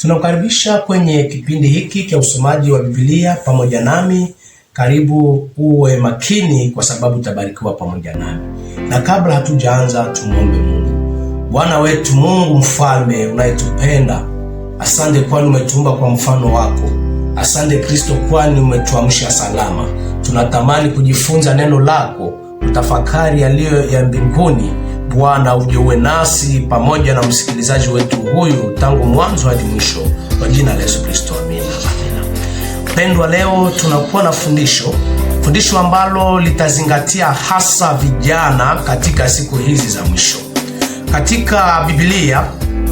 Tunakukaribisha kwenye kipindi hiki cha usomaji wa Biblia pamoja nami. Karibu uwe makini kwa sababu utabarikiwa pamoja nami. Na kabla hatujaanza tumuombe Mungu. Bwana wetu Mungu mfalme unayetupenda, asante kwani umetuumba kwa mfano wako. Asante Kristo kwani umetuamsha salama. Tunatamani kujifunza neno lako, utafakari yaliyo ya mbinguni. Bwana uwe nasi pamoja na msikilizaji wetu huyu tangu mwanzo hadi mwisho, kwa jina la Yesu Kristo, amina. Pendwa, leo tunakuwa na fundisho ambalo litazingatia hasa vijana katika siku hizi za mwisho. Katika Biblia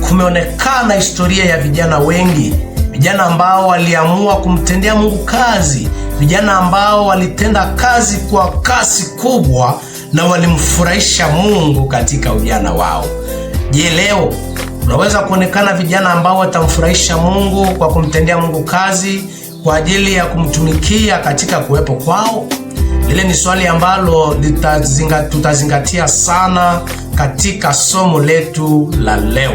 kumeonekana historia ya vijana wengi, vijana ambao waliamua kumtendea Mungu kazi, vijana ambao walitenda kazi kwa kasi kubwa na walimfurahisha Mungu katika ujana wao. Je, leo unaweza kuonekana vijana ambao watamfurahisha Mungu kwa kumtendea Mungu kazi kwa ajili ya kumtumikia katika kuwepo kwao? Lile ni swali ambalo tutazingatia sana katika somo letu la leo.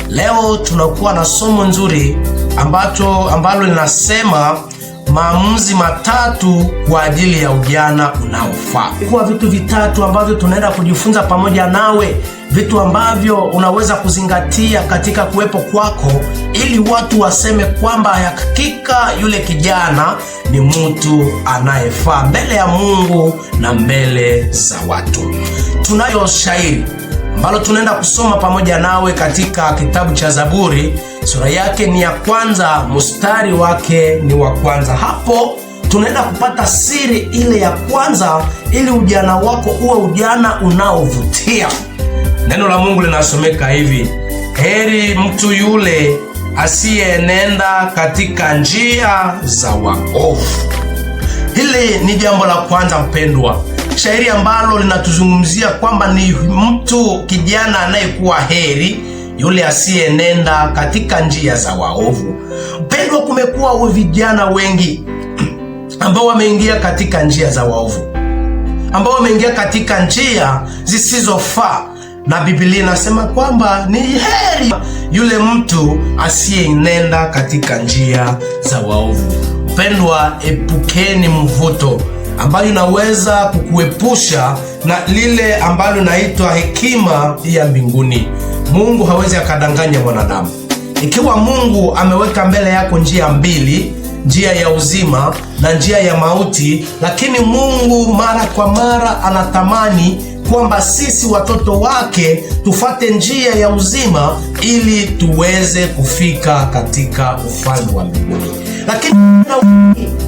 Leo tunakuwa na somo nzuri ambalo linasema maamuzi matatu kwa ajili ya ujana unaofaa. Kwa vitu vitatu ambavyo tunaenda kujifunza pamoja nawe, vitu ambavyo unaweza kuzingatia katika kuwepo kwako ili watu waseme kwamba hakika yule kijana ni mtu anayefaa mbele ya Mungu na mbele za watu. Tunayo shairi ambalo tunaenda kusoma pamoja nawe katika kitabu cha Zaburi, sura yake ni ya kwanza, mstari wake ni wa kwanza. Hapo tunaenda kupata siri ile ya kwanza ili ujana wako uwe ujana unaovutia. Neno la Mungu linasomeka hivi: heri mtu yule asiyenenda katika njia za waovu. Hili ni jambo la kwanza mpendwa. Shairi ambalo linatuzungumzia kwamba ni mtu kijana anayekuwa heri yule asiyenenda katika njia za waovu. Mpendwa, kumekuwa vijana wengi ambao wameingia katika njia za waovu, ambao wameingia katika njia zisizofaa, na Biblia inasema kwamba ni heri yule mtu asiyenenda katika njia za waovu. Mpendwa, epukeni mvuto ambayo inaweza kukuepusha na lile ambalo naitwa hekima ya mbinguni. Mungu hawezi akadanganya mwanadamu. Ikiwa Mungu ameweka mbele yako njia mbili, njia ya uzima na njia ya mauti, lakini Mungu mara kwa mara anatamani kwamba sisi watoto wake tufate njia ya uzima ili tuweze kufika katika ufalme wa mbinguni. Lakini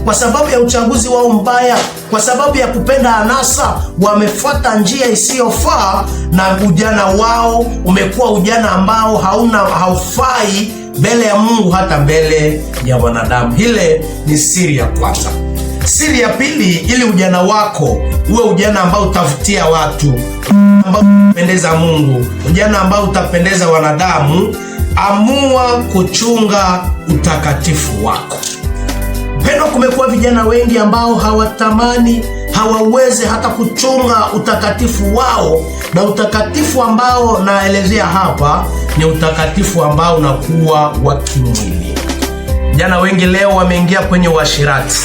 kwa sababu ya uchaguzi wao mbaya, kwa sababu ya kupenda anasa, wamefuata njia isiyofaa na ujana wao umekuwa ujana ambao haufai mbele ya Mungu hata mbele ya wanadamu. Hile ni siri ya kwanza. Siri ya pili, ili ujana wako uwe ujana ambao utavutia watu, ambao utapendeza Mungu, ujana ambao utapendeza wanadamu, amua kuchunga utakatifu wako. Pendo, kumekuwa vijana wengi ambao hawawezi hata kuchunga utakatifu wao, na utakatifu ambao naelezea hapa ni utakatifu ambao unakuwa wa kimwili. Vijana wengi leo wameingia kwenye uasherati.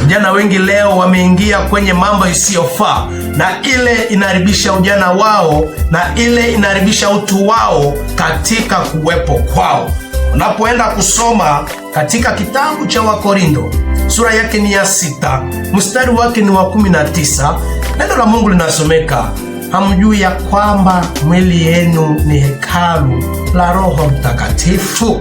Vijana wengi leo wameingia kwenye mambo isiyofaa, na ile inaharibisha ujana wao, na ile inaharibisha utu wao katika kuwepo kwao. Unapoenda kusoma katika kitabu cha Wakorintho, sura yake ni ya 6, mstari wake ni wa 19, neno la Mungu linasomeka: hamjui ya kwamba mwili yenu ni hekalu la Roho Mtakatifu?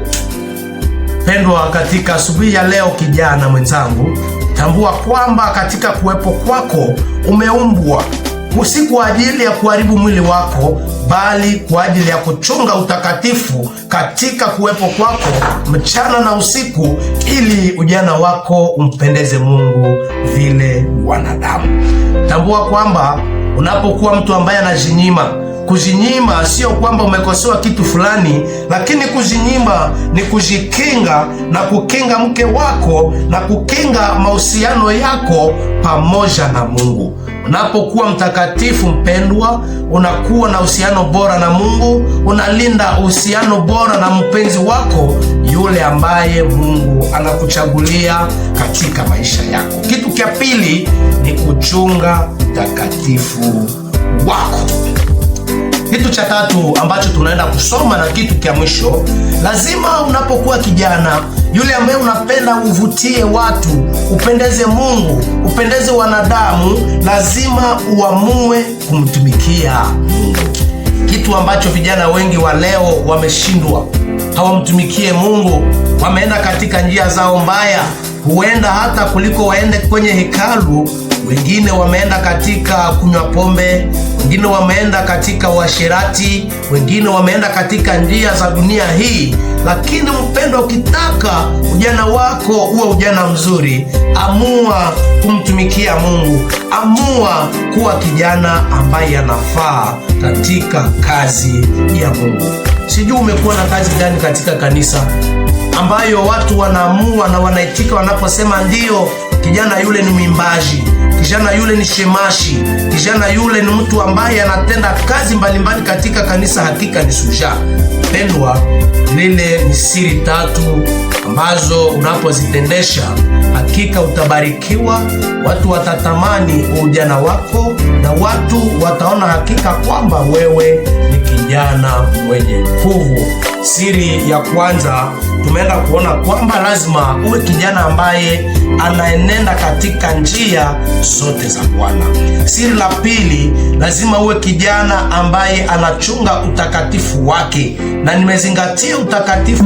Pendwa, katika asubuhi ya leo, kijana mwenzangu, tambua kwamba katika kuwepo kwako umeumbwa si kwa ajili ya kuharibu mwili wako, bali kwa ajili ya kuchunga utakatifu katika kuwepo kwako mchana na usiku, ili ujana wako umpendeze Mungu vile wanadamu. Tambua kwamba unapokuwa mtu ambaye anajinyima, kujinyima sio kwamba umekosewa kitu fulani, lakini kujinyima ni kujikinga na kukinga mke wako na kukinga mahusiano yako pamoja na Mungu. Unapokuwa mtakatifu mpendwa, unakuwa na uhusiano bora na Mungu, unalinda uhusiano bora na mpenzi wako, yule yule ambaye Mungu anakuchagulia katika maisha yako. Kitu cha pili ni kuchunga utakatifu wako. Kitu cha tatu ambacho tunaenda kusoma na kitu cha mwisho, lazima unapokuwa kijana yule ambaye unapenda uvutie watu, upendeze Mungu, upendeze wanadamu, lazima uamue kumtumikia Mungu. Kitu ambacho vijana wengi wa leo wameshindwa, hawamtumikie Mungu, wameenda katika njia zao mbaya, huenda hata kuliko waende kwenye hekalu. Wengine wameenda katika kunywa pombe, wengine wameenda katika uasherati, wengine wameenda katika njia za dunia hii. Lakini mpendwa, ukitaka ujana wako uwe ujana mzuri, amua kumtumikia Mungu, amua kuwa kijana ambaye anafaa katika kazi ya Mungu. Sijui umekuwa na kazi gani katika kanisa ambayo watu wanaamua na wanaitika wanaposema ndio, kijana yule ni mwimbaji, kijana yule ni shemashi, kijana yule ni mtu ambaye anatenda kazi mbalimbali katika kanisa, hakika ni shujaa. Pendwa, lile ni siri tatu ambazo unapozitendesha hakika utabarikiwa. Watu watatamani ujana wako na watu wataona hakika kwamba wewe ni kijana mwenye nguvu. Siri ya kwanza tumeenda kuona kwamba lazima uwe kijana ambaye anaenenda katika njia zote za Bwana. Siri la pili, lazima uwe kijana ambaye anachunga utakatifu wake, na nimezingatia utakatifu.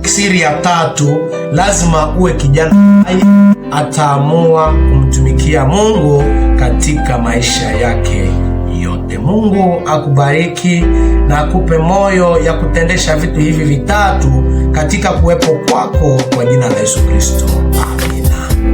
Siri ya tatu, lazima uwe kijana ambaye ataamua kumtumikia Mungu katika maisha yake yote. Mungu akubariki na akupe moyo ya kutendesha vitu hivi vitatu katika kuwepo kwako, kwa jina la Yesu Kristo. Amina.